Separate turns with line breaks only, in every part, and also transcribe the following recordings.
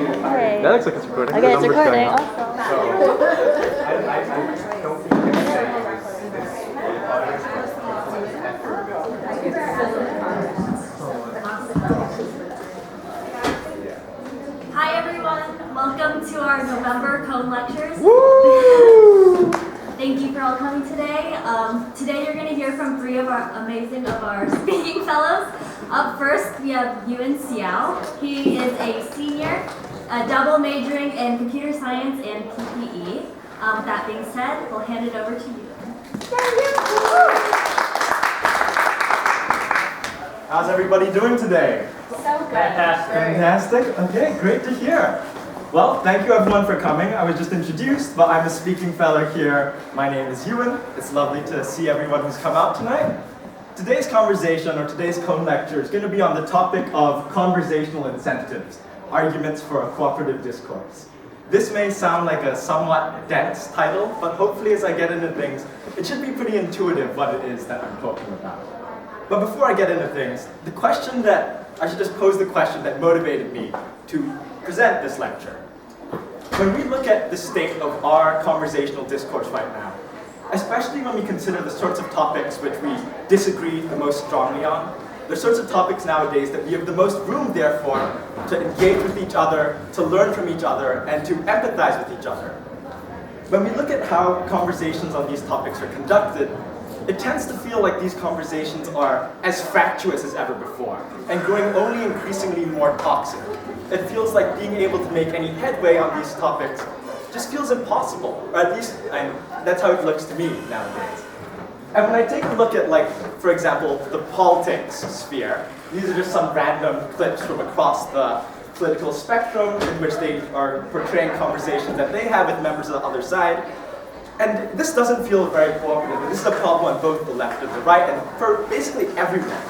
Okay.
That looks like it's recording.
Okay,
The
it's
number's
recording.
going up.
Hi everyone, welcome to our November Kohn Lectures.
Woo!
Thank you for all coming today. Today you're going to hear from three of our speaking fellows. Up first we have Euan Seow. He is a senior, double majoring in computer science and PPE. With that being said, we'll hand it over to Euan.
How's everybody doing today?
So good.
Fantastic. Okay, great to hear. Well, thank you everyone for coming. I was just introduced, but I'm a speaking fellow here. My name is Euan. It's lovely to see everyone who's come out tonight. Today's conversation, or today's Kohn Lecture, is going to be on the topic of conversational incentives, arguments for a cooperative discourse. This may sound like a somewhat dense title, but hopefully as I get into things, it should be pretty intuitive what it is that I'm talking about. But before I get into things, I should just pose the question that motivated me to present this lecture. When we look at the state of our conversational discourse right now, especially when we consider the sorts of topics which we disagree the most strongly on, the sorts of topics nowadays that we have the most room, therefore, to engage with each other, to learn from each other, and to empathize with each other. When we look at how conversations on these topics are conducted, it tends to feel like these conversations are as fractious as ever before, and growing only increasingly more toxic. It feels like being able to make any headway on these topics just feels impossible, or at least that's how it looks to me nowadays. And when I take a look at, for example, the politics sphere, these are just some random clips from across the political spectrum in which they are portraying conversations that they have with members of the other side. And this doesn't feel very cooperative. This is a problem on both the left and the right, and for basically everyone.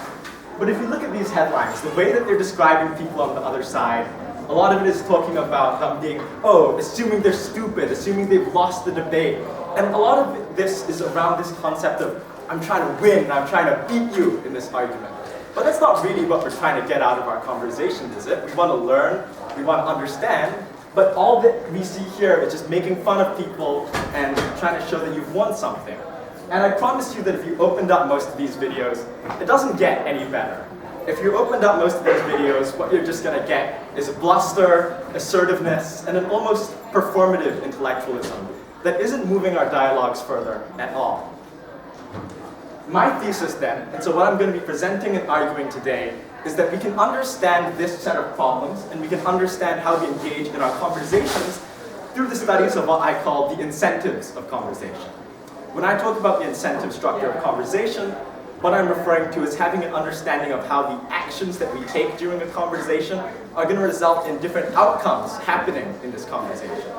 But if you look at these headlines, the way that they're describing people on the other side, a lot of it is talking about them being, assuming they're stupid, assuming they've lost the debate. And a lot of this is around this concept of, I'm trying to win, I'm trying to beat you in this argument. But that's not really what we're trying to get out of our conversations, is it? We want to learn, we want to understand, but all that we see here is just making fun of people and trying to show that you've won something. And I promise you that if you opened up most of these videos, it doesn't get any better. If you opened up most of those videos, what you're just going to get is bluster, assertiveness, and an almost performative intellectualism that isn't moving our dialogues further at all. My thesis then, and so what I'm going to be presenting and arguing today, is that we can understand this set of problems, and we can understand how we engage in our conversations through the studies of what I call the incentives of conversation. When I talk about the incentive structure of conversation, what I'm referring to is having an understanding of how the actions that we take during a conversation are going to result in different outcomes happening in this conversation.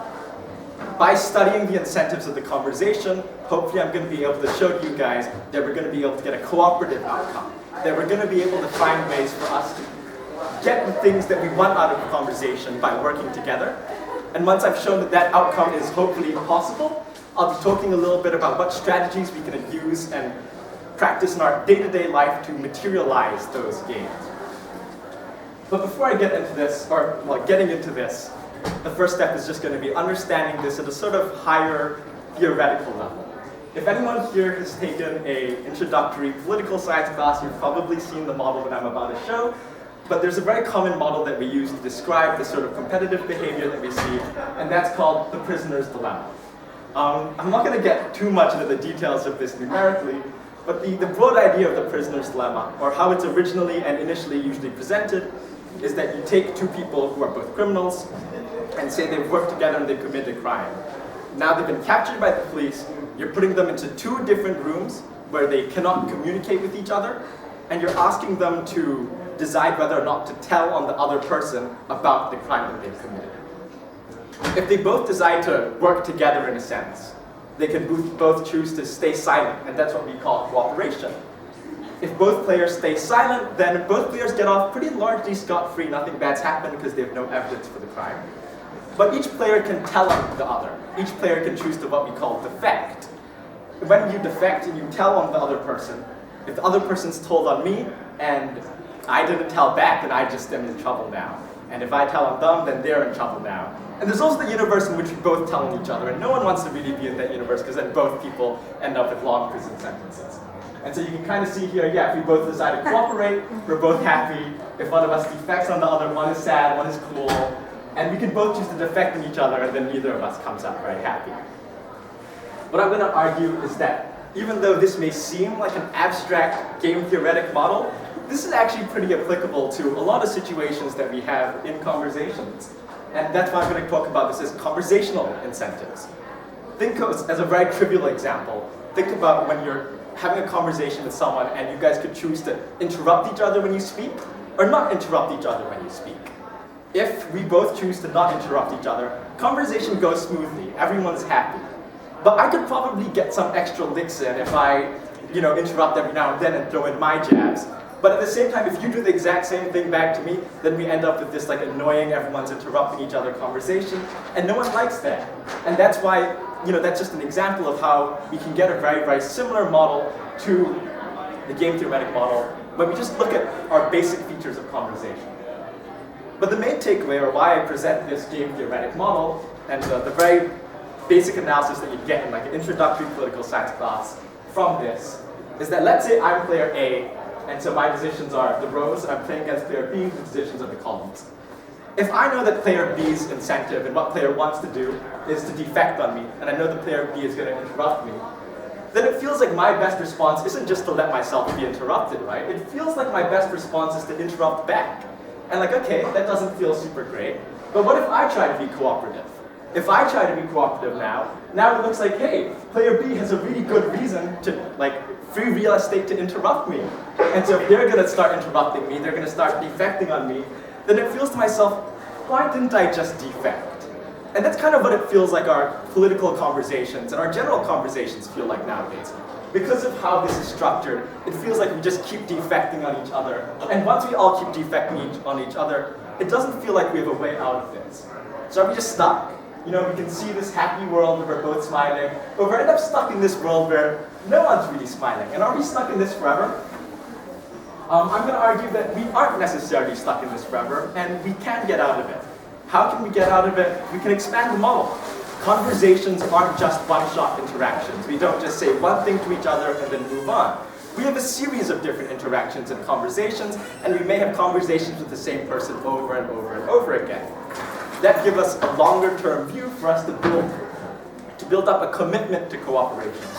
By studying the incentives of the conversation, hopefully I'm going to be able to show you guys that we're going to be able to get a cooperative outcome, that we're going to be able to find ways for us to get the things that we want out of the conversation by working together. And once I've shown that that outcome is hopefully possible, I'll be talking a little bit about what strategies we can use and practice in our day-to-day life to materialize those gains. But before I get into this, getting into this, the first step is just going to be understanding this at a sort of higher theoretical level. If anyone here has taken an introductory political science class, you've probably seen the model that I'm about to show, but there's a very common model that we use to describe the sort of competitive behavior that we see, and that's called the prisoner's dilemma. I'm not going to get too much into the details of this numerically, but the broad idea of the prisoner's dilemma, or how it's originally and initially usually presented, is that you take two people who are both criminals and say they've worked together and they've committed a crime. Now they've been captured by the police, you're putting them into two different rooms where they cannot communicate with each other, and you're asking them to decide whether or not to tell on the other person about the crime that they've committed. If they both decide to work together in a sense, they can both choose to stay silent, and that's what we call cooperation. If both players stay silent, then both players get off pretty largely scot-free, nothing bad's happened because they have no evidence for the crime. But each player can tell on the other. Each player can choose to what we call defect. When you defect and you tell on the other person, if the other person's told on me and I didn't tell back, then I just am in trouble now. And if I tell I'm dumb, then they're in trouble now. And there's also the universe in which we both tell on each other, and no one wants to really be in that universe because then both people end up with long prison sentences. And so you can kind of see here, yeah, if we both decide to cooperate, we're both happy. If one of us defects on the other, one is sad, one is cool. And we can both choose to defect in each other, and then neither of us comes out very happy. What I'm going to argue is that even though this may seem like an abstract game theoretic model, this is actually pretty applicable to a lot of situations that we have in conversations. And that's why I'm going to talk about this as conversational incentives. Think of, as a very trivial example, think about when you're having a conversation with someone and you guys could choose to interrupt each other when you speak or not interrupt each other when you speak. If we both choose to not interrupt each other, conversation goes smoothly, everyone's happy. But I could probably get some extra licks in if I, interrupt every now and then and throw in my jabs. But at the same time, if you do the exact same thing back to me, then we end up with this annoying, everyone's interrupting each other conversation, and no one likes that. And that's why, that's just an example of how we can get a very, very similar model to the game theoretic model when we just look at our basic features of conversation. But the main takeaway, or why I present this game theoretic model, and the very basic analysis that you get in an introductory political science class from this, is that let's say I'm player A, and so my positions are the rows, and I'm playing against player B, the positions are the columns. If I know that player B's incentive and what player wants to do is to defect on me, and I know that player B is going to interrupt me, then it feels like my best response isn't just to let myself be interrupted, right? It feels like my best response is to interrupt back. And okay, that doesn't feel super great, but what if I try to be cooperative? If I try to be cooperative now it looks like, hey, player B has a really good reason to, free real estate to interrupt me. And so if they're going to start interrupting me, they're going to start defecting on me, then it feels to myself, why didn't I just defect? And that's kind of what it feels like our political conversations and our general conversations feel like nowadays. Because of how this is structured, it feels like we just keep defecting on each other. And once we all keep defecting on each other, it doesn't feel like we have a way out of this. So are we just stuck? We can see this happy world where we're both smiling, but we end up stuck in this world where no one's really smiling. And are we stuck in this forever? I'm going to argue that we aren't necessarily stuck in this forever, and we can get out of it. How can we get out of it? We can expand the model. Conversations aren't just one-shot interactions. We don't just say one thing to each other and then move on. We have a series of different interactions and conversations, and we may have conversations with the same person over and over and over again. That gives us a longer-term view for us to build up a commitment to cooperation.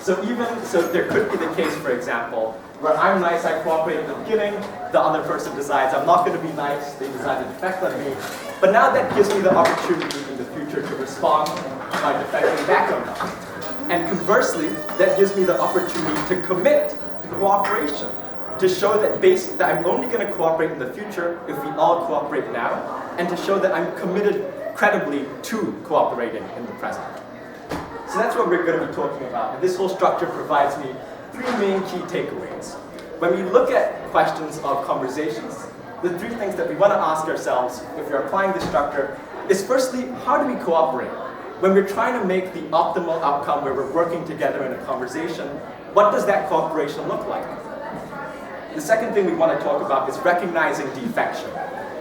So there could be the case, for example, where I'm nice, I cooperate at the beginning, the other person decides I'm not going to be nice, they decide to defect on me. But now that gives me the opportunity in the future to respond by defecting back on them. And conversely, that gives me the opportunity to commit to cooperation, to show that I'm only going to cooperate in the future if we all cooperate now, and to show that I'm committed credibly to cooperating in the present. So that's what we're going to be talking about, and this whole structure provides me three main key takeaways. When we look at questions of conversations, the three things that we want to ask ourselves if we're applying this structure is firstly, how do we cooperate? When we're trying to make the optimal outcome where we're working together in a conversation, what does that cooperation look like? The second thing we want to talk about is recognizing defection.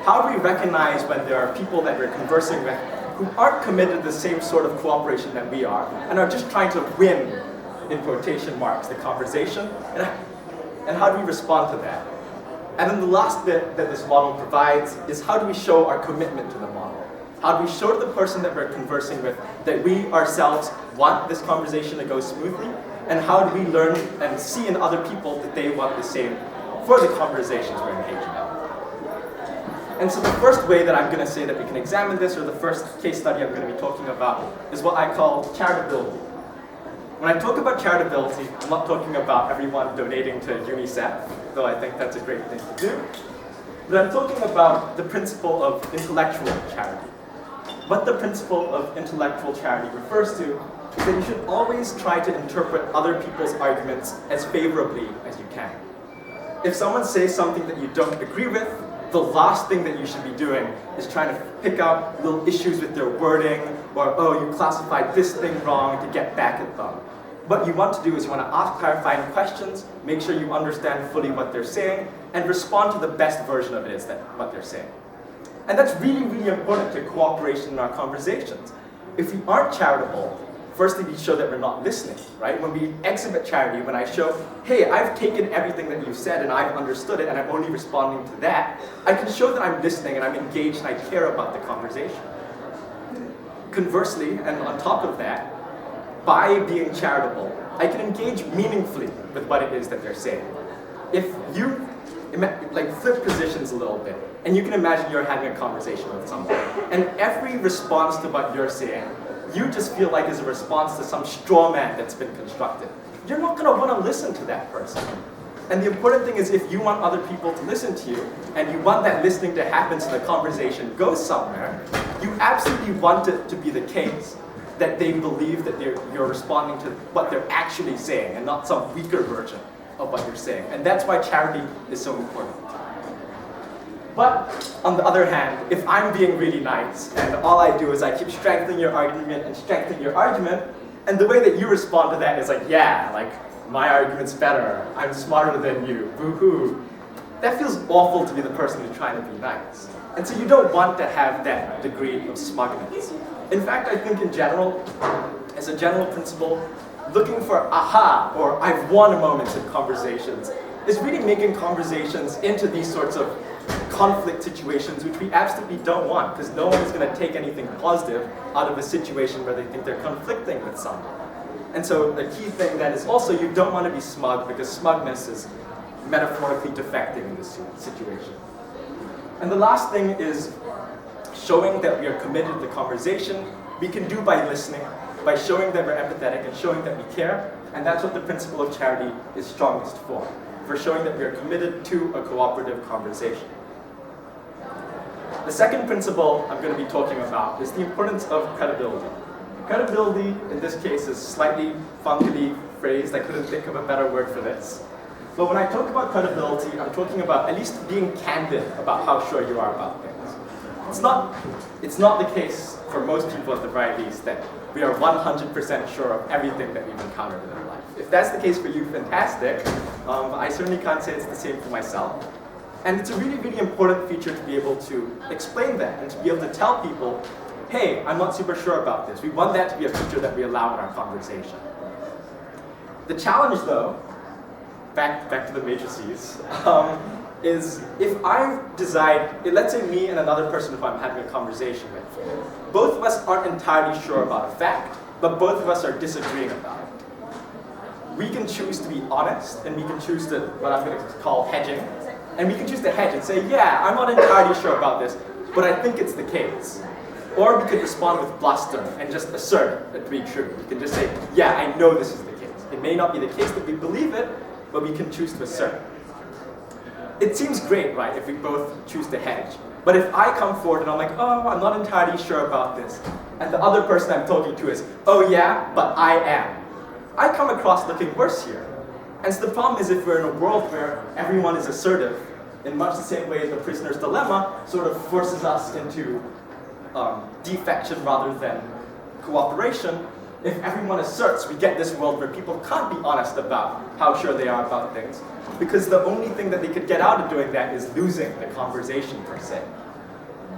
How do we recognize when there are people that we're conversing with who aren't committed to the same sort of cooperation that we are, and are just trying to win, in quotation marks, the conversation, and how do we respond to that? And then the last bit that this model provides is how do we show our commitment to the model? How do we show to the person that we're conversing with that we ourselves want this conversation to go smoothly, and how do we learn and see in other people that they want the same for the conversations we're engaging in? And so the first way that I'm going to say that we can examine this, or the first case study I'm going to be talking about, is what I call charitability. When I talk about charitability, I'm not talking about everyone donating to UNICEF, though I think that's a great thing to do. But I'm talking about the principle of intellectual charity. What the principle of intellectual charity refers to is that you should always try to interpret other people's arguments as favorably as you can. If someone says something that you don't agree with, the last thing that you should be doing is trying to pick out little issues with their wording, or, oh, you classified this thing wrong, to get back at them. What you want to do is you want to ask clarifying questions, make sure you understand fully what they're saying, and respond to the best version of it is what they're saying. And that's really, really important to cooperation in our conversations. If we aren't charitable, firstly, we show that we're not listening, right? When we exhibit charity, when I show, hey, I've taken everything that you've said and I've understood it and I'm only responding to that, I can show that I'm listening and I'm engaged and I care about the conversation. Conversely, and on top of that, by being charitable, I can engage meaningfully with what it is that they're saying. If you flip positions a little bit, and you can imagine you're having a conversation with someone, and every response to what you're saying, you just feel like is a response to some straw man that's been constructed. You're not going to want to listen to that person. And the important thing is if you want other people to listen to you, and you want that listening to happen so the conversation goes somewhere, you absolutely want it to be the case that they believe that you're responding to what they're actually saying, and not some weaker version of what you're saying. And that's why charity is so important. But on the other hand, if I'm being really nice, and all I do is I keep strengthening your argument and strengthening your argument, and the way that you respond to that is like, yeah, like, my argument's better, I'm smarter than you, boo-hoo. That feels awful to be the person who's trying to be nice. And so you don't want to have that degree of smugness. In fact, I think in general, as a general principle, looking for aha, or I've won moments in conversations, is really making conversations into these sorts of conflict situations which we absolutely don't want, because no one is going to take anything positive out of a situation where they think they're conflicting with someone. And so the key thing then is also you don't want to be smug, because smugness is metaphorically defecting in this situation. And the last thing is showing that we are committed to the conversation. We can do by listening, by showing that we're empathetic and showing that we care, and that's what the principle of charity is strongest for showing that we are committed to a cooperative conversation. The second principle I'm going to be talking about is the importance of credibility. Credibility, in this case, is slightly funkily phrased. I couldn't think of a better word for this. But when I talk about credibility, I'm talking about at least being candid about how sure you are about things. It's not the case for most people at the very least that we are 100% sure of everything that we've encountered in our life. If that's the case for you, fantastic. I certainly can't say it's the same for myself. And it's a really, really important feature to be able to explain that and to be able to tell people, hey, I'm not super sure about this. We want that to be a feature that we allow in our conversation. The challenge, though, back to the matrices, is if I decide, let's say me and another person who I'm having a conversation with, both of us aren't entirely sure about a fact, but both of us are disagreeing about it. We can choose to be honest, and we can choose to, what I'm going to call hedging, and we can choose to hedge and say, yeah, I'm not entirely sure about this, but I think it's the case. Or we could respond with bluster and just assert it to be true. We can just say, yeah, I know this is the case. It may not be the case that we believe it, but we can choose to assert. It seems great, right, if we both choose to hedge. But if I come forward and I'm like, oh, I'm not entirely sure about this, and the other person I'm talking to is, oh yeah, but I am, I come across looking worse here. And so the problem is if we're in a world where everyone is assertive, in much the same way the prisoner's dilemma sort of forces us into defection rather than cooperation, if everyone asserts, we get this world where people can't be honest about how sure they are about things, because the only thing that they could get out of doing that is losing the conversation per se.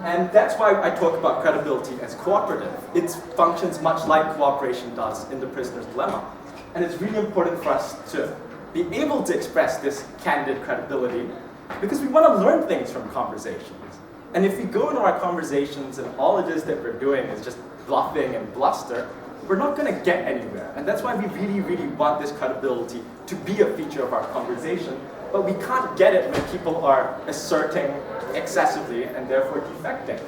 And that's why I talk about credibility as cooperative. It functions much like cooperation does in the prisoner's dilemma. And it's really important for us to be able to express this candid credibility because we want to learn things from conversations. And if we go into our conversations and all it is that we're doing is just bluffing and bluster, we're not going to get anywhere. And that's why we really, really want this credibility to be a feature of our conversation. But we can't get it when people are asserting excessively and therefore defecting.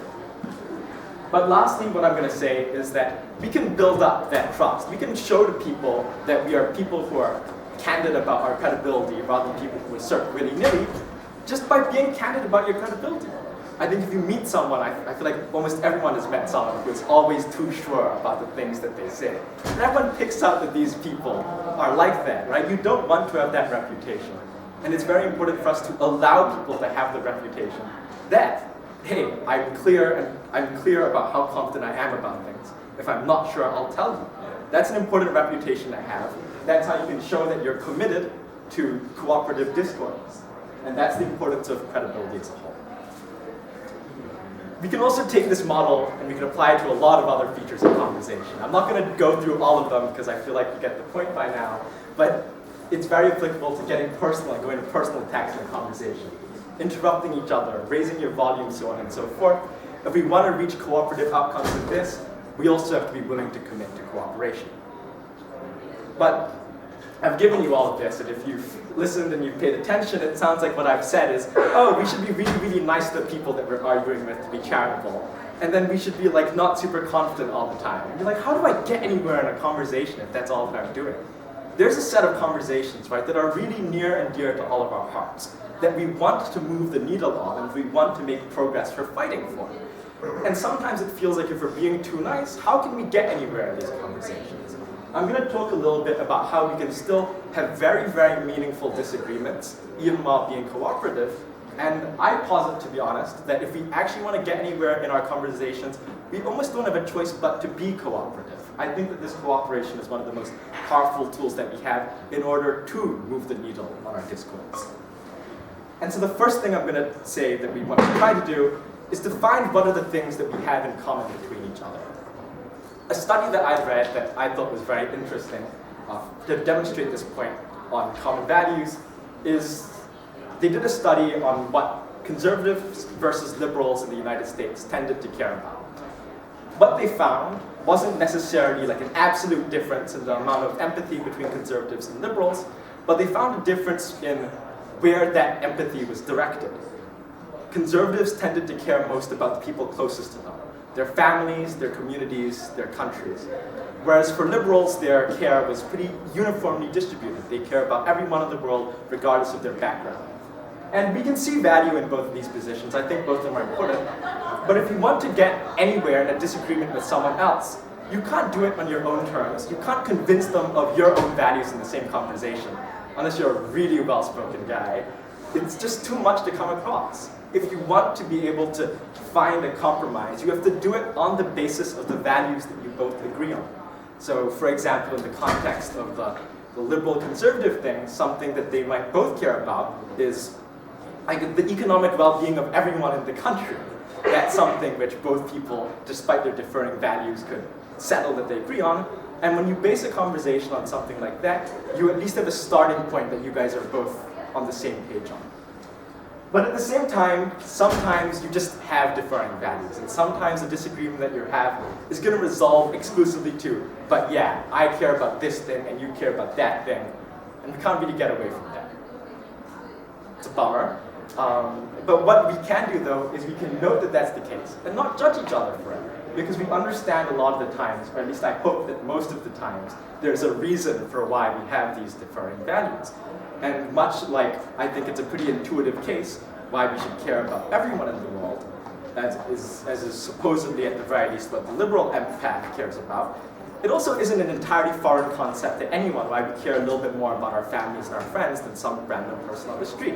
But lastly, what I'm going to say is that we can build up that trust. We can show to people that we are people who are candid about our credibility rather than people who assert willy-nilly, just by being candid about your credibility. I think if you meet someone, I feel like almost everyone has met someone who is always too sure about the things that they say. And everyone picks up that these people are like that, right? You don't want to have that reputation. And it's very important for us to allow people to have the reputation that, hey, I'm clear about how confident I am about things. If I'm not sure, I'll tell you. That's an important reputation to have. That's how you can show that you're committed to cooperative discourse. And that's the importance of credibility as a whole. we can also take this model and we can apply it to a lot of other features of conversation. I'm not going to go through all of them because I feel like you get the point by now, but it's very applicable to getting personal and going to personal attacks in a conversation, interrupting each other, raising your volume, so on and so forth. If we want to reach cooperative outcomes with this, we also have to be willing to commit to cooperation. But I've given you all of this, and if you've listened and you've paid attention, it sounds like what I've said is, oh, we should be really, really nice to the people that we're arguing with to be charitable. And then we should be like not super confident all the time. And you're like, how do I get anywhere in a conversation if that's all that I'm doing? There's a set of conversations, right, that are really near and dear to all of our hearts, that we want to move the needle on and we want to make progress for fighting for. And sometimes it feels like if we're being too nice, how can we get anywhere in these conversations? I'm going to talk a little bit about how we can still have very, very meaningful disagreements, even while being cooperative. And I posit, to be honest, that if we actually want to get anywhere in our conversations, we almost don't have a choice but to be cooperative. I think that this cooperation is one of the most powerful tools that we have in order to move the needle on our discourse. And so the first thing I'm going to say that we want to try to do is to find what are the things that we have in common between each other. A study that I read that I thought was very interesting to demonstrate this point on common values is they did a study on what conservatives versus liberals in the United States tended to care about. What they found wasn't necessarily like an absolute difference in the amount of empathy between conservatives and liberals, but they found a difference in where that empathy was directed. Conservatives tended to care most about the people closest to them, their families, their communities, their countries. Whereas for liberals, their care was pretty uniformly distributed. They care about everyone in the world, regardless of their background. And we can see value in both of these positions. I think both of them are important. But if you want to get anywhere in a disagreement with someone else, you can't do it on your own terms. You can't convince them of your own values in the same conversation, unless you're a really well-spoken guy. It's just too much to come across. If you want to be able to find a compromise, you have to do it on the basis of the values that you both agree on. So, for example, in the context of the liberal-conservative thing, something that they might both care about is like the economic well-being of everyone in the country. That's something which both people, despite their differing values, could settle that they agree on. And when you base a conversation on something like that, you at least have a starting point that you guys are both on the same page on. But at the same time, sometimes you just have differing values, and sometimes the disagreement that you have is going to resolve exclusively to, but yeah, I care about this thing and you care about that thing, and we can't really get away from that. It's a bummer. But what we can do, though, is we can note that that's the case and not judge each other for it, because we understand a lot of the times, or at least I hope that most of the times, there's a reason for why we have these differing values. And much like I think it's a pretty intuitive case why we should care about everyone in the world, as is supposedly at the very least what the liberal empath cares about, it also isn't an entirely foreign concept to anyone why we care a little bit more about our families and our friends than some random person on the street.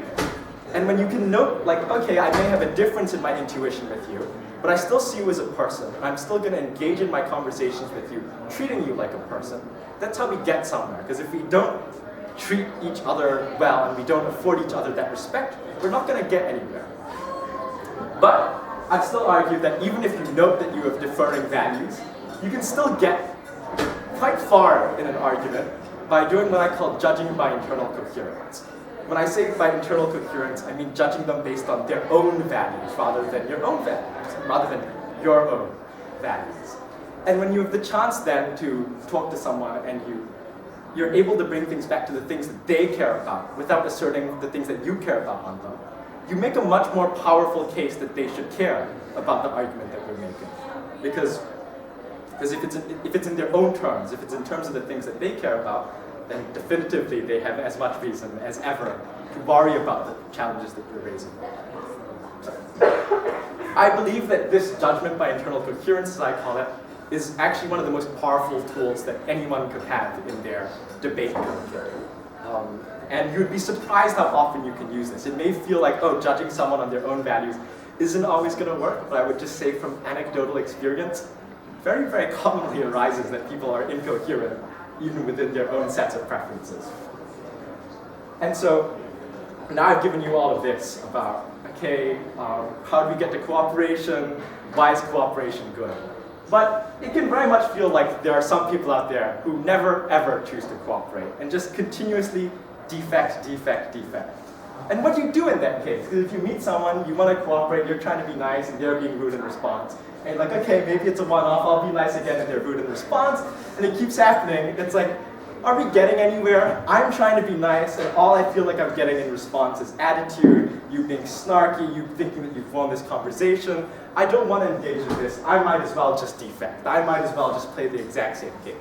And when you can note, like, okay, I may have a difference in my intuition with you, but I still see you as a person, and I'm still going to engage in my conversations with you, treating you like a person, that's how we get somewhere. Because if we don't treat each other well and we don't afford each other that respect, we're not going to get anywhere. But I'd still argue that even if you note that you have differing values, you can still get quite far in an argument by doing what I call judging by internal coherence. When I say by internal coherence, I mean judging them based on their own values rather than your own values, rather than your own values. And when you have the chance then to talk to someone and you're able to bring things back to the things that they care about without asserting the things that you care about on them, you make a much more powerful case that they should care about the argument that you're making. Because if it's in their own terms, if it's in terms of the things that they care about, then definitively they have as much reason as ever to worry about the challenges that you're raising. I believe that this judgment by internal coherence, as I call it, is actually one of the most powerful tools that anyone could have in their debate curriculum. And you'd be surprised how often you can use this. It may feel like, oh, judging someone on their own values isn't always going to work, but I would just say from anecdotal experience, very, very commonly arises that people are incoherent even within their own sets of preferences. And so now I've given you all of this about, okay, how do we get to cooperation? why is cooperation good? But it can very much feel like there are some people out there who never ever choose to cooperate and just continuously defect. And what do you do in that case? Because if you meet someone, you want to cooperate, you're trying to be nice, and they're being rude in response. And like, okay, maybe it's a one-off, I'll be nice again, and they're rude in response, and it keeps happening. It's like, are we getting anywhere? I'm trying to be nice, and all I feel like I'm getting in response is attitude, you being snarky, you thinking that you've won this conversation. I don't want to engage in this. I might as well just defect. I might as well just play the exact same game.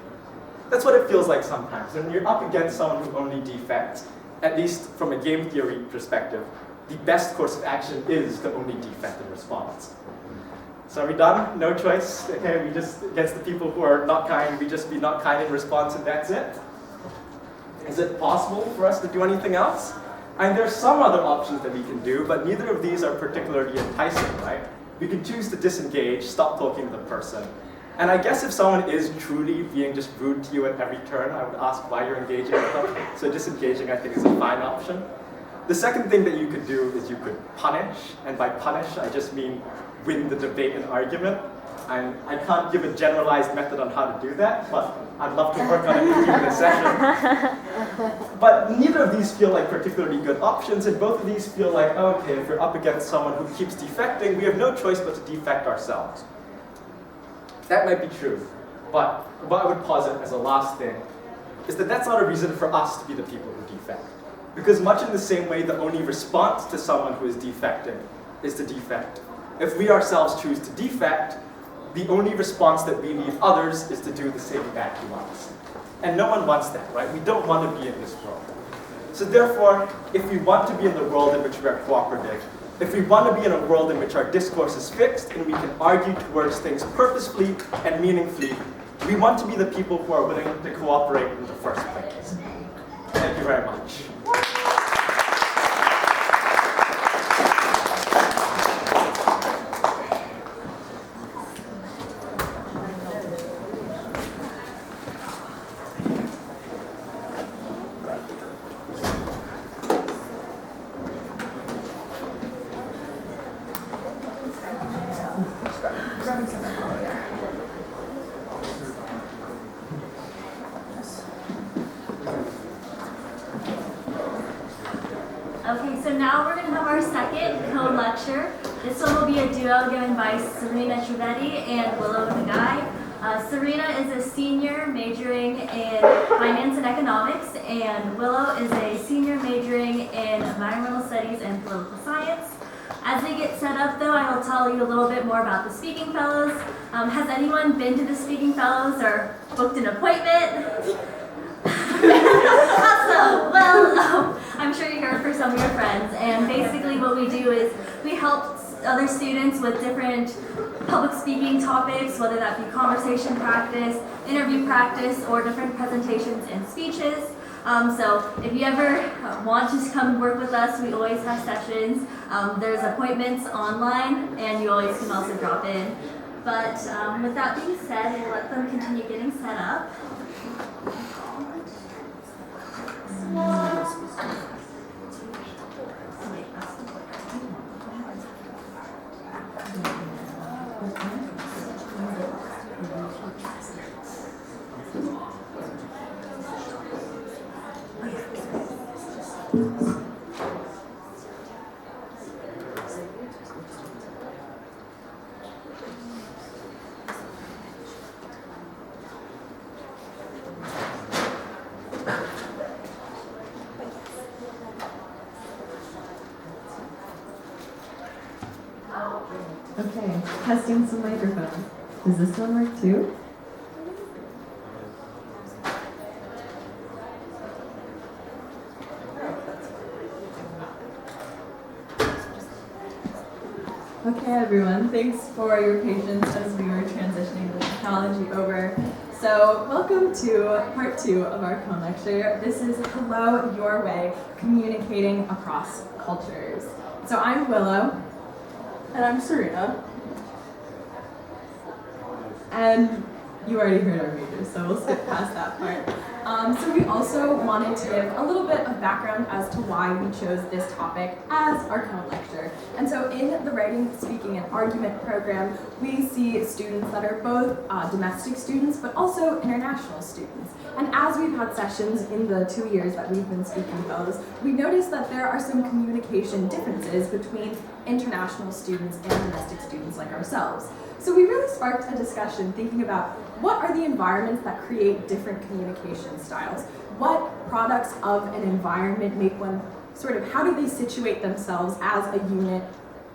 That's what it feels like sometimes. When you're up against someone who only defects, at least from a game theory perspective, the best course of action is to only defect in response. So are we done? No choice? Okay, we just, against the people who are not kind, we just be not kind in response and that's it? Is it possible for us to do anything else? And there's some other options that we can do, but neither of these are particularly enticing, right? We can choose to disengage, stop talking to the person. And I guess if someone is truly being just rude to you at every turn, I would ask why you're engaging with them. So disengaging, I think, is a fine option. The second thing that you could do is you could punish, and by punish, I just mean win the debate and argument. And I can't give a generalized method on how to do that, but I'd love to work on it with you in a session. But neither of these feel like particularly good options, and both of these feel like, okay, if you're up against someone who keeps defecting, we have no choice but to defect ourselves. That might be true, but what I would posit as a last thing is that that's not a reason for us to be the people who defect. Because much in the same way, the only response to someone who is defecting is to defect. If we ourselves choose to defect, the only response that we leave others is to do the same back to us. And no one wants that, right? We don't want to be in this world. So therefore, if we want to be in the world in which we are cooperative, if we want to be in a world in which our discourse is fixed and we can argue towards things purposefully and meaningfully, we want to be the people who are willing to cooperate in the first place. Thank you very much.
Okay, so now we're going to have our second Kohn lecture. This one will be a duo given by Sarina Trivedi and Willow Nagai. Sarina is a senior majoring in finance and economics, and Willow is a senior majoring in environmental studies and political science. As they get set up, though, I will tell you a little bit more about the Speaking Fellows. Has anyone been to the Speaking Fellows or booked an appointment? Awesome! Well, I'm sure you heard from some of your friends, and basically what we do is we help other students with different public speaking topics, whether that be conversation practice, interview practice, or different presentations and speeches. So if you ever want to come work with us, we always have sessions. There's appointments online, and you always can also drop in. But with that being said, we'll let them continue getting set up.
Okay, testing some microphones. Does this one work too? Okay, everyone, thanks for your patience as we were transitioning the technology over. So, welcome to part 2 of our Kohn lecture. This is Hello Your Way, Communicating Across Cultures. So I'm Willow.
And I'm Sarina.
And You already heard our major, so we'll skip past that part. So we also wanted to give a little bit of background as to why we chose this topic as our Kohn lecture. And so in the writing, speaking, and argument program, we see students that are both domestic students, but also international students. And as we've had sessions in the 2 years that we've been speaking fellows, we noticed that there are some communication differences between international students and domestic students like ourselves. So we really sparked a discussion thinking about what are the environments that create different communication styles? What products of an environment make one sort of, how do they situate themselves as a unit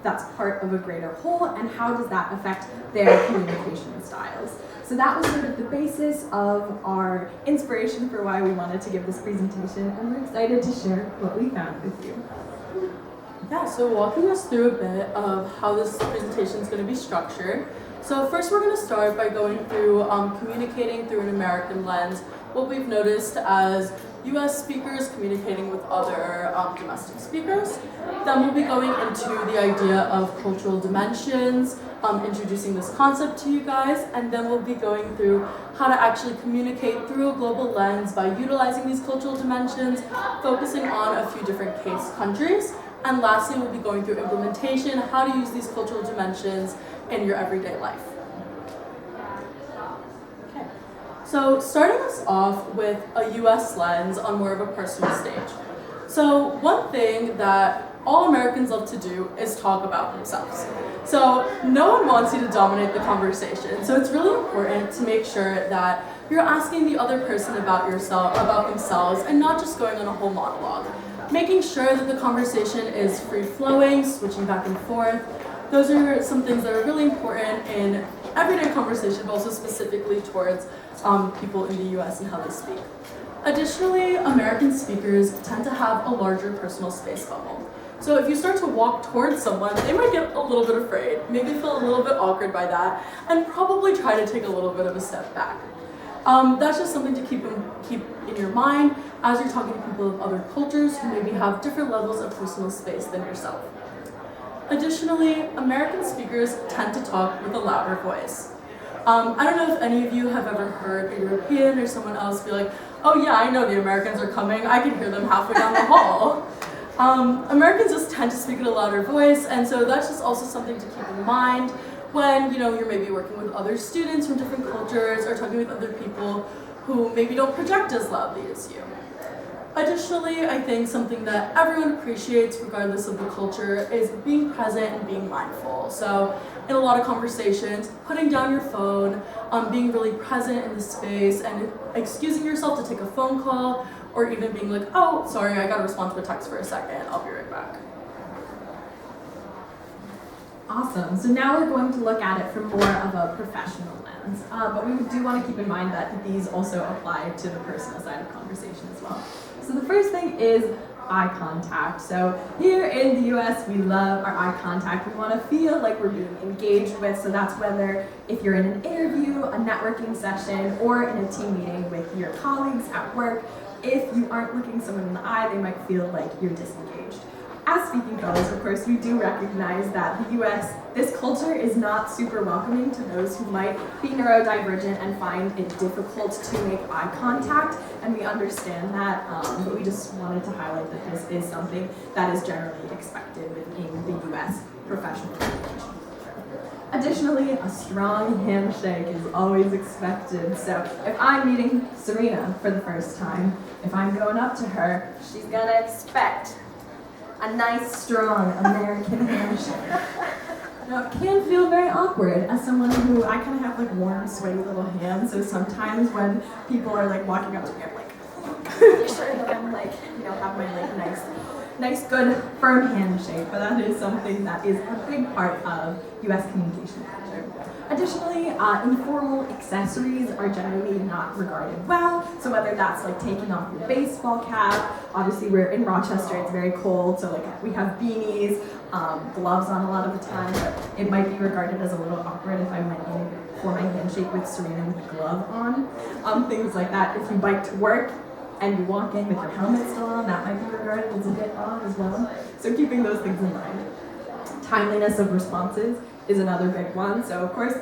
that's part of a greater whole, and how does that affect their communication styles? So that was sort of the basis of our inspiration for why we wanted to give this presentation, and we're excited to share what we found with you.
Yeah, so walking us through a bit of how this presentation is going to be structured. So first we're going to start by going through communicating through an American lens, what we've noticed as US speakers communicating with other domestic speakers. Then we'll be going into the idea of cultural dimensions, introducing this concept to you guys, and then we'll be going through how to actually communicate through a global lens by utilizing these cultural dimensions, focusing on a few different case countries. And lastly, we'll be going through implementation, how to use these cultural dimensions in your everyday life. Okay. So starting us off with a US lens on more of a personal stage. So one thing that all Americans love to do is talk about themselves. So no one wants you to dominate the conversation. So it's really important to make sure that you're asking the other person about themselves, and not just going on a whole monologue. Making sure that the conversation is free-flowing, switching back and forth. Those are some things that are really important in everyday conversation, but also specifically towards people in the US and how they speak. Additionally, American speakers tend to have a larger personal space bubble. So if you start to walk towards someone, they might get a little bit afraid, maybe feel a little bit awkward by that, and probably try to take a little bit of a step back. That's just something to keep in your mind as you're talking to people of other cultures who maybe have different levels of personal space than yourself. Additionally, American speakers tend to talk with a louder voice. I don't know if any of you have ever heard a European or someone else be like, oh yeah, I know the Americans are coming, I can hear them halfway down the hall. Americans just tend to speak in a louder voice, and so that's just also something to keep in mind when you're maybe working with other students from different cultures or talking with other people who maybe don't project as loudly as you. Additionally, I think something that everyone appreciates regardless of the culture is being present and being mindful. So in a lot of conversations, putting down your phone, being really present in the space and excusing yourself to take a phone call, or even being like, oh, sorry, I gotta respond to a text for a second, I'll be right back.
Awesome. So now we're going to look at it from more of a professional lens. But we do want to keep in mind that these also apply to the personal side of conversation as well. So the first thing is eye contact. So here in the US, we love our eye contact. We want to feel like we're being engaged with. So that's whether if you're in an interview, a networking session, or in a team meeting with your colleagues at work. If you aren't looking someone in the eye, they might feel like you're disengaged. As speaking fellows, of course, we do recognize that the US, this culture is not super welcoming to those who might be neurodivergent and find it difficult to make eye contact, and we understand that, but we just wanted to highlight that this is something that is generally expected within the US professional communication. Additionally, a strong handshake is always expected. So if I'm meeting Sarina for the first time, if I'm going up to her, she's gonna expect a nice, strong American handshake. Now, it can feel very awkward as someone who, I kind of have like warm, sweaty little hands, so sometimes when people are like walking up to me, I'm like, make sure that I'm like, have my like nice, good, firm handshake, but that is something that is a big part of US communication culture. Additionally, informal accessories are generally not regarded well, so whether that's like taking off your baseball cap, obviously we're in Rochester, it's very cold, so like we have beanies, gloves on a lot of the time, but it might be regarded as a little awkward if I went in for my handshake with Sarina with a glove on, things like that. If you bike to work and you walk in with your helmet still on, that might be regarded as a bit odd as well, so keeping those things in mind. Timeliness of responses is another big one. So of course,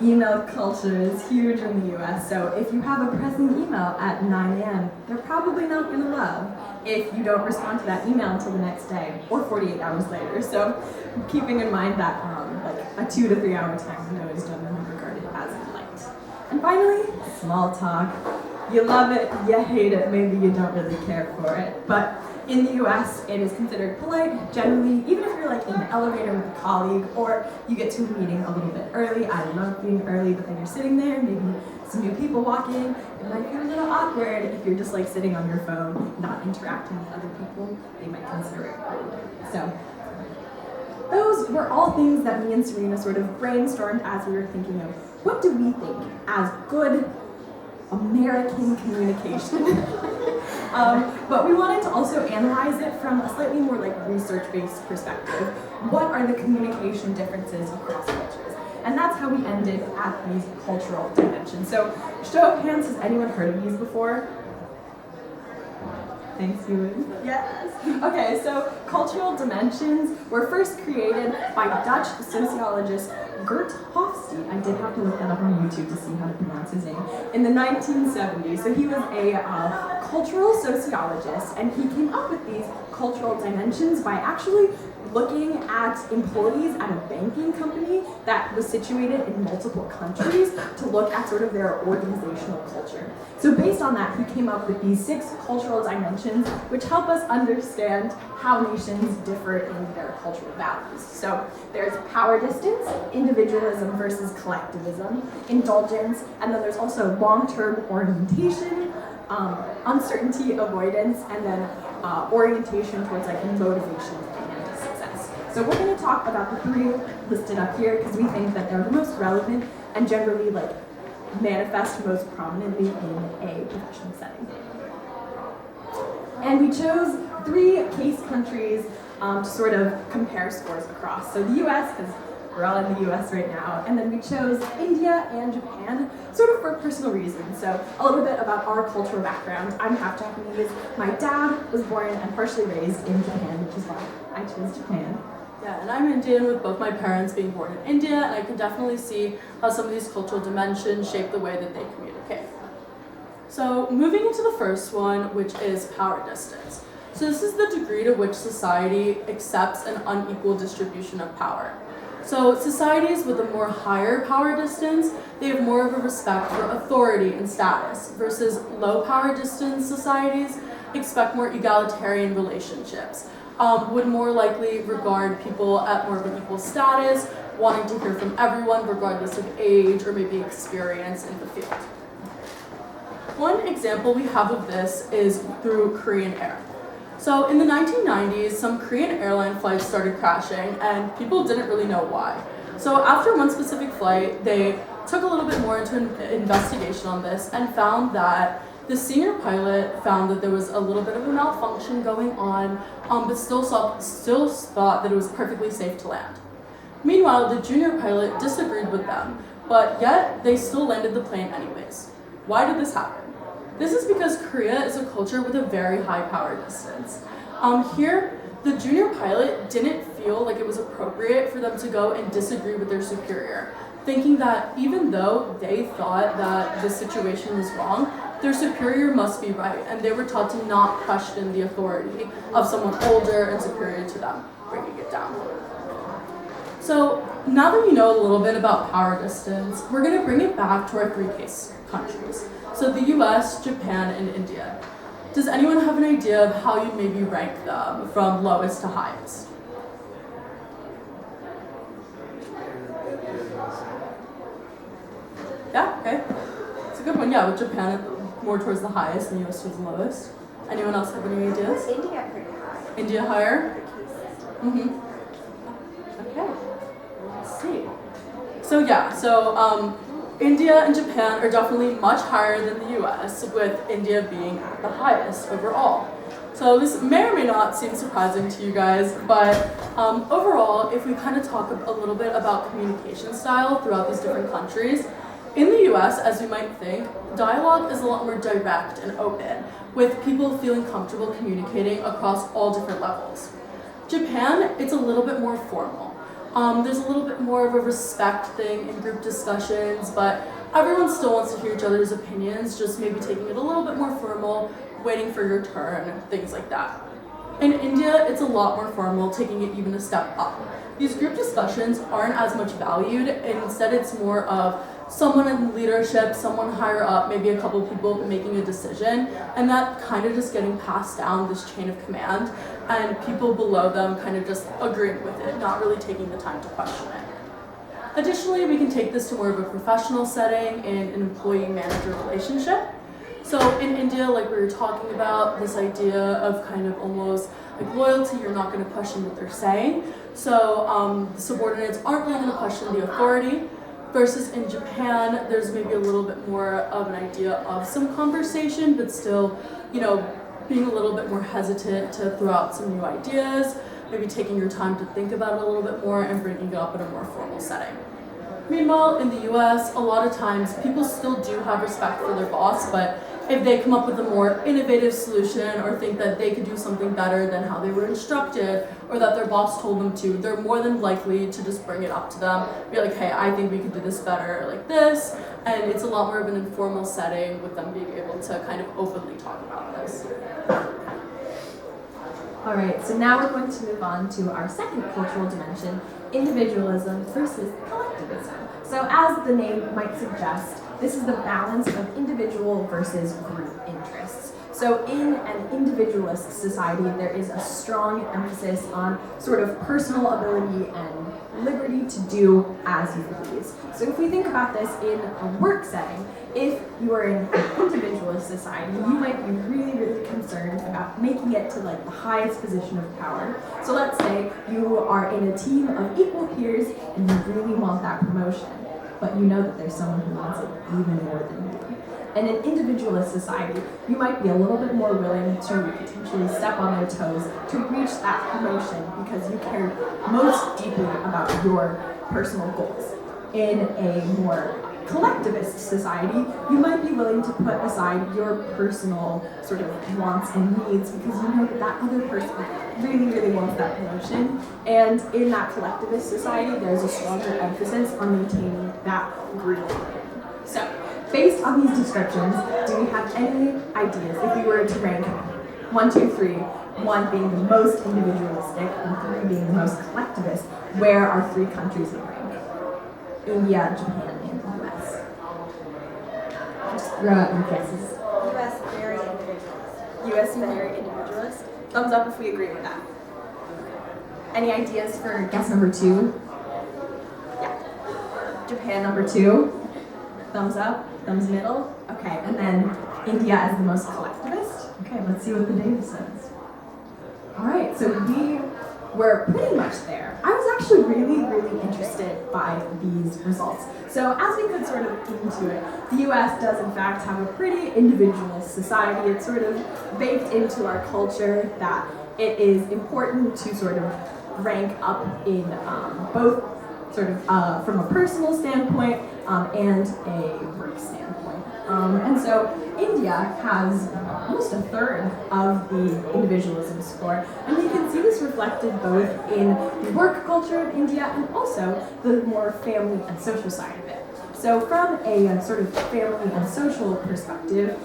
Email culture is huge in the US, so if you have a pressing email at 9 a.m., they're probably not going to love if you don't respond to that email until the next day or 48 hours later. So keeping in mind that like a 2 to 3 hour time window is generally regarded as polite. And finally, small talk. You love it, you hate it, maybe you don't really care for it, but in the US, it is considered polite, generally, even if you're like in the elevator with a colleague or you get to a meeting a little bit early. I love being early, but then you're sitting there, maybe some new people walk in, it might feel a little awkward if you're just like sitting on your phone, not interacting with other people. They might consider it rude. So those were all things that me and Sarina sort of brainstormed as we were thinking of what do we think as good American communication. But we wanted to also analyze it from a slightly more like research-based perspective. What are the communication differences across cultures? And that's how we ended at these cultural dimensions. So, show of hands, has anyone heard of these before? Thanks, Euan. Yes. Okay, so cultural dimensions were first created by Dutch sociologist Geert Hofstede. I did have to look that up on YouTube to see how to pronounce his name. In the 1970s, so he was a cultural sociologist, and he came up with these cultural dimensions by actually looking at employees at a banking company that was situated in multiple countries to look at sort of their organizational culture. So based on that, he came up with these 6 cultural dimensions, which help us understand how nations differ in their cultural values. So there's power distance, individualism versus collectivism, indulgence, and then there's also long-term orientation, uncertainty avoidance, and then orientation towards like motivation and success. So we're going to talk about the 3 listed up here because we think that they're the most relevant and generally like manifest most prominently in a professional setting. And we chose 3 case countries to sort of compare scores across. So the US, because we're all in the US right now, and then we chose India and Japan, sort of for personal reasons. So a little bit about our cultural background. I'm half Japanese. My dad was born and partially raised in Japan, which is why I chose Japan.
Yeah, and I'm Indian with both my parents being born in India, and I can definitely see how some of these cultural dimensions shape the way that they communicate. So moving into the first one, which is power distance. So this is the degree to which society accepts an unequal distribution of power. So societies with a more higher power distance, they have more of a respect for authority and status, versus low power distance societies expect more egalitarian relationships, would more likely regard people at more of an equal status, wanting to hear from everyone regardless of age or maybe experience in the field. One example we have of this is through Korean Air. So in the 1990s, some Korean airline flights started crashing and people didn't really know why. So after one specific flight, they took a little bit more into an investigation on this and found that the senior pilot found that there was a little bit of a malfunction going on, but still thought that it was perfectly safe to land. Meanwhile, the junior pilot disagreed with them, but yet they still landed the plane anyways. Why did this happen? This is because Korea is a culture with a very high power distance. Here, the junior pilot didn't feel like it was appropriate for them to go and disagree with their superior, thinking that even though they thought that the situation was wrong, their superior must be right, and they were taught to not question the authority of someone older and superior to them, bringing it down. So now that we know a little bit about power distance, we're going to bring it back to our 3 case countries. So the US, Japan, and India. Does anyone have an idea of how you maybe rank them from lowest to highest? Yeah, okay. It's a good one. Yeah, with Japan more towards the highest and the US towards the lowest. Anyone else have any ideas?
India pretty high.
India higher? Mm-hmm. Okay. Let's see. So India and Japan are definitely much higher than the US, with India being at the highest overall. So this may or may not seem surprising to you guys, but overall, if we kind of talk a little bit about communication style throughout these different countries, in the US, as you might think, dialogue is a lot more direct and open, with people feeling comfortable communicating across all different levels. Japan, it's a little bit more formal. There's a little bit more of a respect thing in group discussions, but everyone still wants to hear each other's opinions, just maybe taking it a little bit more formal, waiting for your turn, things like that. In India, it's a lot more formal, taking it even a step up. These group discussions aren't as much valued, and instead it's more of someone in leadership, someone higher up, maybe a couple people making a decision, and that kind of just getting passed down this chain of command, and people below them kind of just agreeing with it, not really taking the time to question it. Additionally, we can take this to more of a professional setting in an employee-manager relationship. So in India, like we were talking about, this idea of kind of almost like loyalty, you're not going to question what they're saying. So the subordinates aren't really going to question the authority. Versus in Japan, there's maybe a little bit more of an idea of some conversation, but still, being a little bit more hesitant to throw out some new ideas, maybe taking your time to think about it a little bit more and bringing it up in a more formal setting. Meanwhile, in the US, a lot of times people still do have respect for their boss, but if they come up with a more innovative solution or think that they could do something better than how they were instructed or that their boss told them to, they're more than likely to just bring it up to them, be like, hey, I think we could do this better like this, and it's a lot more of an informal setting with them being able to kind of openly talk about this.
All right, so now we're going to move on to our second cultural dimension, individualism versus collectivism. So as the name might suggest, this is the balance of individual versus group interests. So in an individualist society, there is a strong emphasis on sort of personal ability and liberty to do as you please. So if we think about this in a work setting, if you are in an individualist society, you might be really, really concerned about making it to like the highest position of power. So let's say you are in a team of equal peers and you really want that promotion, but you know that there's someone who wants it even more than you. In an individualist society, you might be a little bit more willing to potentially step on their toes to reach that promotion because you care most deeply about your personal goals. In a more collectivist society, you might be willing to put aside your personal sort of wants and needs because you know that that other person really, really wants that promotion. And in that collectivist society, there's a stronger emphasis on maintaining that group. So, based on these descriptions, do we have any ideas if we were to rank 1, 2, 3, 1 being the most individualistic and 3 being the most collectivist, where are 3 countries in rank? India, Japan, and the US. Just throw out your guesses.
US very individualist.
US very individualist. Thumbs up if we agree with that. Any ideas for guess number 2? Yeah. Japan number 2. Thumbs up, thumbs middle. Okay, and then India as the most collectivist. Okay, let's see what the data says. All right, so we were pretty much there. I was actually really, really interested by these results. So as we could sort of into it, the US does in fact have a pretty individualist society. It's sort of baked into our culture that it is important to sort of rank up in both sort of from a personal standpoint and a work standpoint. And so India has almost a third of the individualism score, and you can see this reflected both in the work culture of India and also the more family and social side of it. So from a sort of family and social perspective,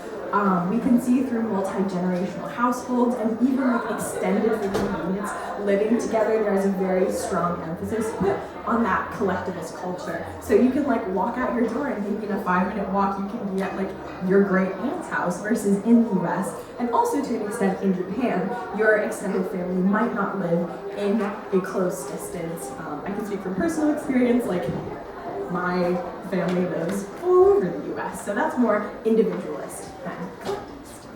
we can see through multi-generational households and even like extended family units living together, there's a very strong emphasis put on that collectivist culture. So you can like walk out your door and think in a 5-minute walk you can be at like your great aunt's house versus in the US. And also to an extent in Japan, your extended family might not live in a close distance. I can speak from personal experience, like my family lives all over the US, so that's more individualist than collectivist.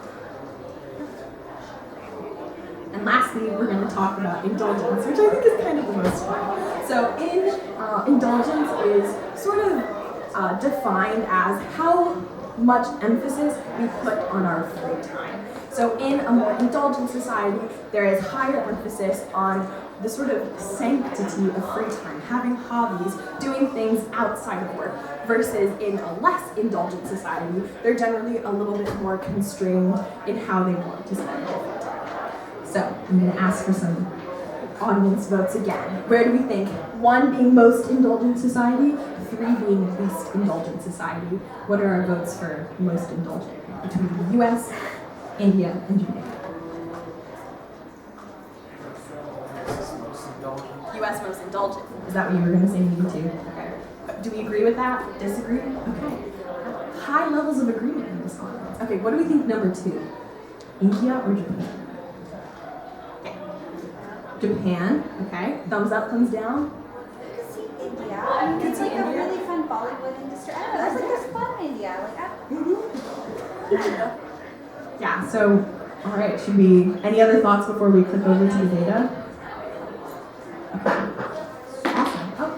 And lastly, we're going to talk about indulgence, which I think is kind of the most fun. So indulgence is sort of defined as how much emphasis we put on our free time. So in a more indulgent society, there is higher emphasis on the sort of sanctity of free time, having hobbies, doing things outside of work, versus in a less indulgent society, they're generally a little bit more constrained in how they want to spend their free time. So I'm going to ask for some audience votes again. Where do we think? 1 being most indulgent society, 3 being least indulgent society. What are our votes for most indulgent between the US, India, and Japan? US most indulgent. Is that what you were going to say, maybe too? Okay. Do we agree with that? Disagree? Okay. High levels of agreement in this audience. Okay, what do we think number 2? India or Japan? Japan, okay. Thumbs up, thumbs down.
You could see India. I mean, it's like a really fun Bollywood industry. I don't know, there's like fun in India.
Yeah, so, all right, should we, any other thoughts before we click over to the data? Okay. Awesome. Oh,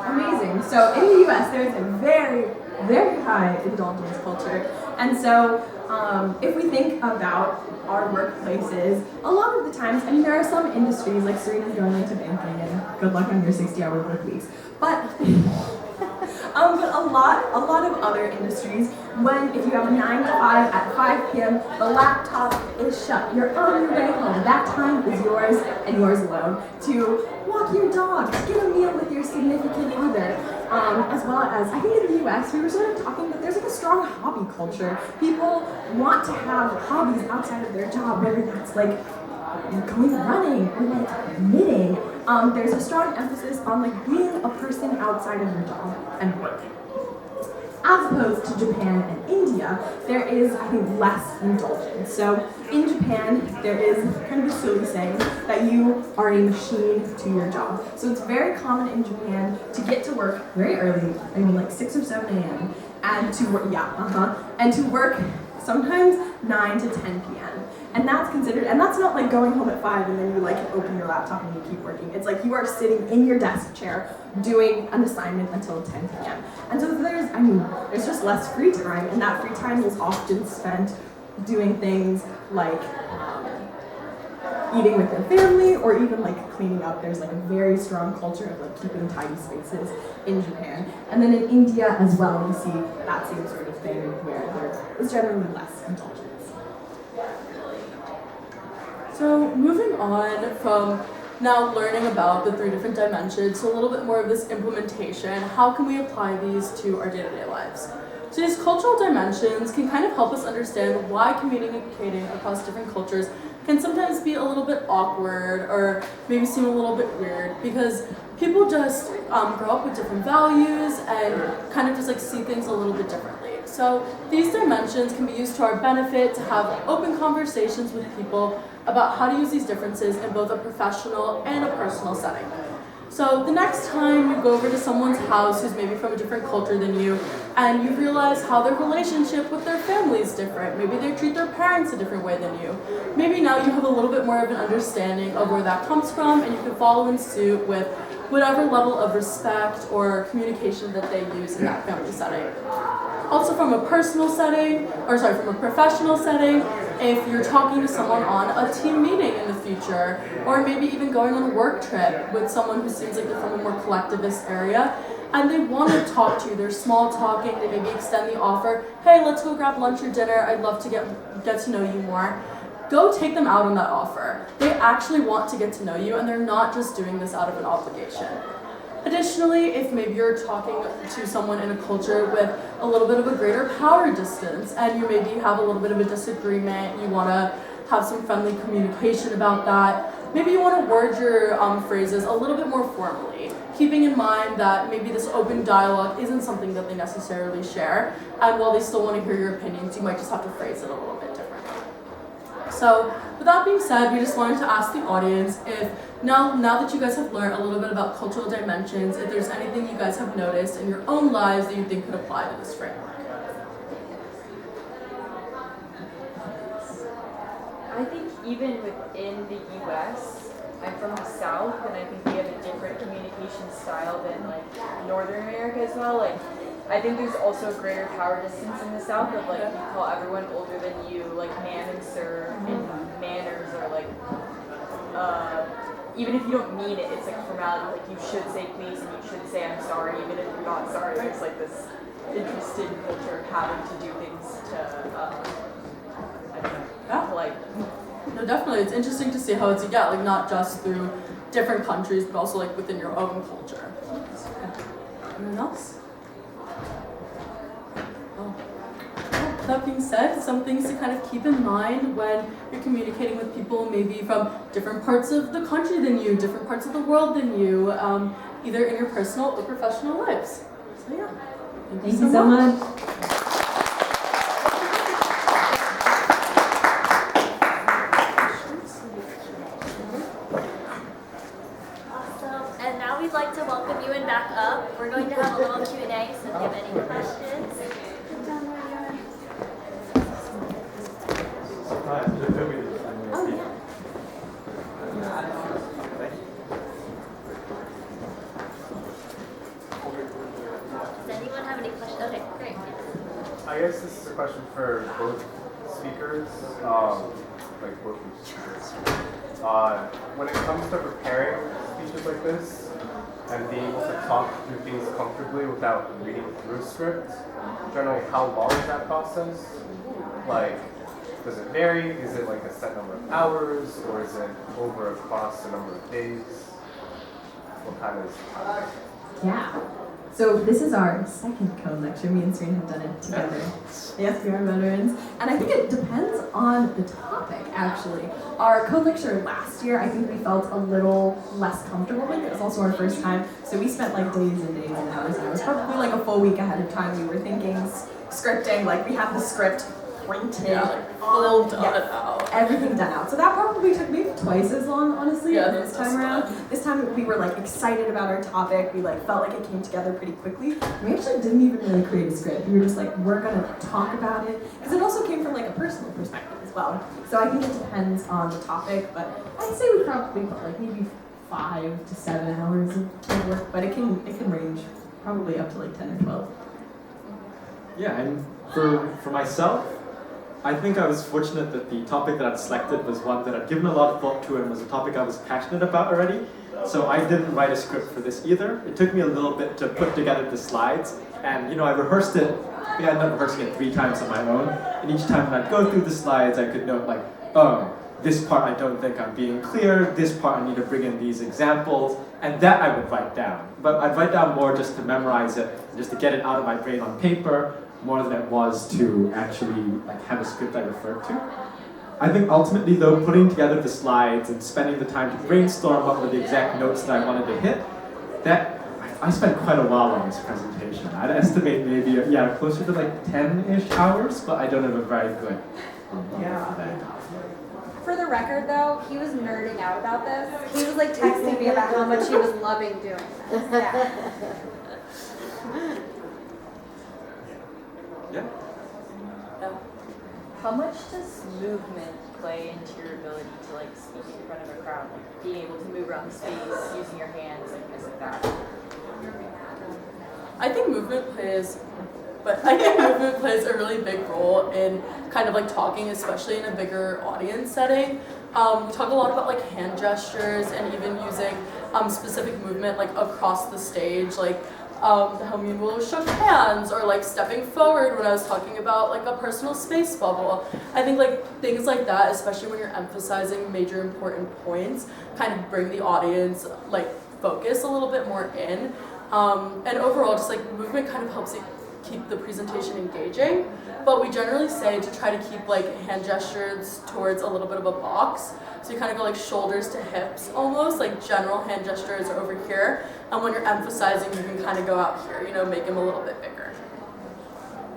amazing. So in the US, there's a very, very high indulgence culture. And so if we think about our workplaces, a lot of the times, I mean, there are some industries, like Sarina's going into banking, and good luck on your 60-hour work weeks. But a lot of other industries, if you have a 9 to 5 at 5 p.m., the laptop is shut. You're on your way home. That time is yours and yours alone to walk your dog, get a meal with your significant other, as well as, I think in the US, we were sort of talking that there's like a strong hobby culture. People want to have hobbies outside of their job, whether that's like going running or like knitting. There's a strong emphasis on like being a person outside of your job and work. As opposed to Japan and India, there is, I think, less indulgence. So in Japan, there is kind of a silly saying that you are a machine to your job. So it's very common in Japan to get to work very early, I mean like 6 or 7 a.m. and to work, and to work sometimes 9 to 10 p.m. And that's considered, and that's not like going home at 5 and then you like open your laptop and you keep working. It's like you are sitting in your desk chair doing an assignment until 10 p.m. And so there's just less free time, and that free time is often spent doing things like eating with your family or even like cleaning up. There's like a very strong culture of like keeping tidy spaces in Japan. And then in India as well, we see that same sort of thing where there is generally less indulgence.
So moving on from now learning about the 3 different dimensions, so a little bit more of this implementation, how can we apply these to our day-to-day lives? So these cultural dimensions can kind of help us understand why communicating across different cultures can sometimes be a little bit awkward or maybe seem a little bit weird, because people just grow up with different values and kind of just like see things a little bit differently. So these dimensions can be used to our benefit to have open conversations with people about how to use these differences in both a professional and a personal setting. So the next time you go over to someone's house who's maybe from a different culture than you, and you realize how their relationship with their family is different, maybe they treat their parents a different way than you, maybe now you have a little bit more of an understanding of where that comes from, and you can follow in suit with whatever level of respect or communication that they use in that family setting. Also from a professional setting, if you're talking to someone on a team meeting in the future, or maybe even going on a work trip with someone who seems like they're from a more collectivist area, and they want to talk to you, they're small talking, they maybe extend the offer, hey, let's go grab lunch or dinner, I'd love to get to know you more. Go take them out on that offer. They actually want to get to know you, and they're not just doing this out of an obligation. Additionally, if maybe you're talking to someone in a culture with a little bit of a greater power distance, and you maybe have a little bit of a disagreement, you want to have some friendly communication about that, maybe you want to word your phrases a little bit more formally, keeping in mind that maybe this open dialogue isn't something that they necessarily share, and while they still want to hear your opinions, you might just have to phrase it a little bit differently. So, with that being said, we just wanted to ask the audience if now that you guys have learned a little bit about cultural dimensions, if there's anything you guys have noticed in your own lives that you think could apply to this framework.
I think even within the US, I'm from the South, and I think we have a different communication style than like Northern America as well. Like, I think there's also a greater power distance in the South of like you call everyone older than you, like ma'am and sir, and manners are like, even if you don't mean it, it's like a formality, like you should say please and you should say I'm sorry, even if you're not sorry. There's like this interesting culture of having to do things to, I don't know, like
No, definitely. It's interesting to see how it's like not just through different countries, but also like within your own culture. Anyone else? Oh. That being said, some things to kind of keep in mind when you're communicating with people maybe from different parts of the country than you, different parts of the world than you, either in your personal or professional lives. So yeah.
Thank you so much.
And now we'd like to welcome Euan back up. We're going to have a little Q&A, so if you have any questions. Oh, yeah. Does anyone have any questions? Okay, great.
I guess this is a question for both speakers, like both speakers. When it comes to preparing speeches like this and being able to talk through things comfortably without reading through a script, generally how long is that process? Like, does it vary? Is it like a set number of hours, or is it over across a number of days? What kind of time?
Yeah. So this is our second Kohn lecture. Me and Sarina have done it together. Yes, we are veterans. And I think it depends on the topic, actually. Our Kohn lecture last year, I think we felt a little less comfortable with it. It was also our first time. So we spent like days and days and hours and hours. Probably like a full week ahead of time. We were thinking, scripting, like we have the script printed.
Yeah, like full done out.
Everything done out. So that probably took maybe twice as long, honestly, this time around.
Fun.
This time we were like excited about our topic. We like felt like it came together pretty quickly. We actually didn't even really create a script. We were just like, we're gonna talk about it. Because it also came from like a personal perspective as well. So I think it depends on the topic, but I'd say we probably put like maybe 5 to 7 hours of work, but it can range probably up to like 10 or 12.
Yeah, and for myself, I think I was fortunate that the topic that I'd selected was one that I'd given a lot of thought to and was a topic I was passionate about already. So I didn't write a script for this either. It took me a little bit to put together the slides, and I rehearsed it. I think I ended up rehearsing it 3 times on my own, and each time when I'd go through the slides, I could note like, oh, this part I don't think I'm being clear, this part I need to bring in these examples, and that I would write down. But I'd write down more just to memorize it, just to get it out of my brain on paper, more than it was to actually like have a script I referred to. I think ultimately though, putting together the slides and spending the time to brainstorm what were the exact notes that I wanted to hit, that I spent quite a while on this presentation. I'd estimate maybe, closer to like 10-ish hours, but I don't have a very good
For the record though, he was nerding out about this. He was like texting me about how much he was loving doing this.
Yeah.
How much does movement play into your ability to like speak in front of a crowd? Like being able to move around the space, using your hands, like things like that.
I think movement plays a really big role in kind of like talking, especially in a bigger audience setting. We talk a lot about like hand gestures and even using specific movement like across the stage, like how me and Willow shook hands, or like stepping forward when I was talking about like a personal space bubble. I think like things like that, especially when you're emphasizing major important points, kind of bring the audience like focus a little bit more in. And overall, just like movement kind of helps you keep the presentation engaging, but we generally say to try to keep like hand gestures towards a little bit of a box. So you kind of go like shoulders to hips almost, like general hand gestures are over here, and when you're emphasizing, you can kind of go out here, make them a little bit bigger.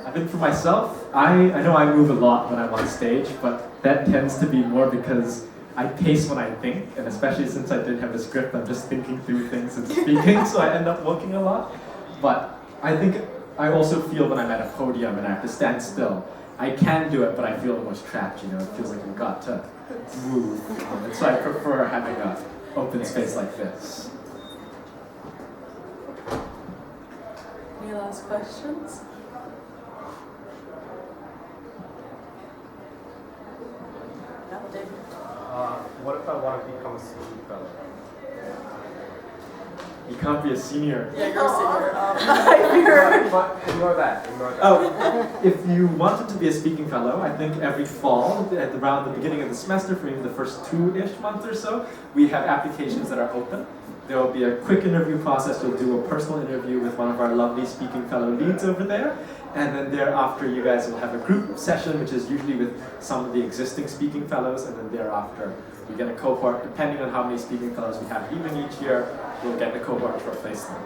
I think for myself, I know I move a lot when I'm on stage, but that tends to be more because I pace when I think, and especially since I didn't have a script, I'm just thinking through things and speaking, so I end up walking a lot. But I think I also feel when I'm at a podium and I have to stand still, I can do it, but I feel almost trapped, it feels like you've got to move. And so I prefer having an open space like this.
Any last questions? No, David.
What if I want to become a speaking fellow?
You can't be a senior.
Yeah, you're a senior. I figure.
But ignore that.
Oh, if you wanted to be a speaking fellow, I think every fall, at around the beginning of the semester, for maybe the first 2-ish months or so, we have applications that are open. There will be a quick interview process. You'll do a personal interview with one of our lovely speaking fellow leads over there. And then thereafter, you guys will have a group session, which is usually with some of the existing speaking fellows. And then thereafter, we get a cohort. Depending on how many speaking fellows we have even each year, we'll get the cohort to replace them.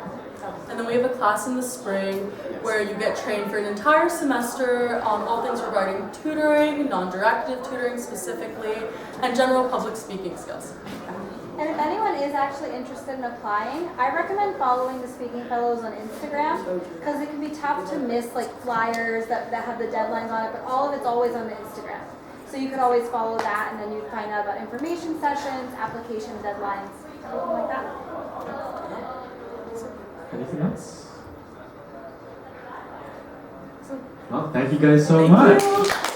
And then we have a class in the spring where you get trained for an entire semester on all things regarding tutoring, non-directive tutoring specifically, and general public speaking skills.
And if anyone is actually interested in applying, I recommend following the Speaking Fellows on Instagram because it can be tough to miss like flyers that have the deadlines on it, but all of it's always on the Instagram. So you could always follow that and then you'd find out about information sessions, application deadlines, something like that.
Anything else? Well, thank you guys so much.
Thank you.